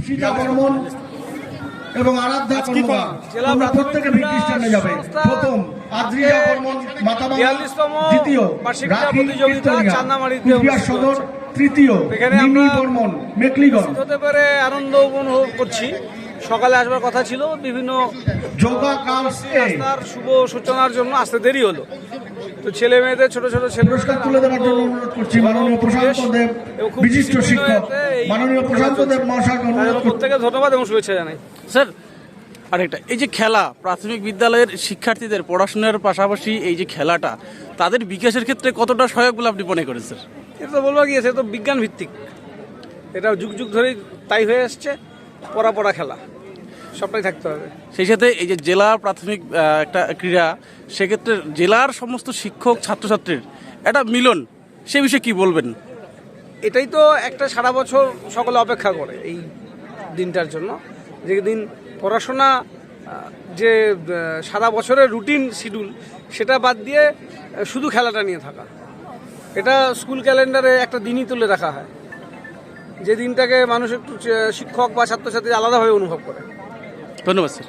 সীতা বর্মন এবং আরাধ্যা কর্মকার তোমরা প্রত্যেকে ব্রিটিশ স্ট্যান্ডে যাবে। প্রথম আদ্রিজা বর্মন মাতাবাঙ্গা, দ্বিতীয় রাখি কীর্তনিয়া সদর, তৃতীয় মিমি বর্মন মেকলিগঞ্জ। হতে পারে আনন্দ অনুভব করছি। সকালে আসবার কথা ছিল, বিভিন্ন যোগা গার্লস রাস্তার শুভ সূচনার জন্য আসতে দেরি হলো। তো ছেলে মেয়েদের ছোট ছোট ছেলে পুরস্কার তুলে দেওয়ার জন্য অনুরোধ করছি মাননীয় প্রশান্ত দেব, বিশিষ্ট শিক্ষক মাননীয় প্রশান্ত দেব মহাশয়কে অনুরোধ করছি। প্রত্যেকে ধন্যবাদ এবং শুভেচ্ছা জানাই। স্যার আরেকটা, এই যে খেলা প্রাথমিক বিদ্যালয়ের শিক্ষার্থীদের পড়াশোনার পাশাপাশি এই যে খেলাটা তাদের বিকাশের ক্ষেত্রে কতটা সহায়ক বলে আপনি মনে করেন স্যার? এটা তো বলবো গিয়েছে, তো বিজ্ঞান ভিত্তিক, এটা যুগ যুগ ধরেই তাই হয়ে আসছে। পড়া খেলা সবটাই থাকতে হবে। সেই সাথে এই যে জেলা প্রাথমিক একটা ক্রীড়া, সেক্ষেত্রে জেলার সমস্ত শিক্ষক ছাত্রছাত্রীর একটা মিলন, সে বিষয়ে কি বলবেন? এটাই তো একটা সারা বছর সকলে অপেক্ষা করে এই দিনটার জন্য, যেদিন পড়াশোনা যে সারা বছরের রুটিন শিডিউল সেটা বাদ দিয়ে শুধু খেলাটা নিয়ে থাকা। এটা স্কুল ক্যালেন্ডারে একটা দিনই তুলে রাখা হয়, যে দিনটাকে মানুষ একটু শিক্ষক বা ছাত্রছাত্রী আলাদাভাবে অনুভব করে। ধন্যবাদ স্যার।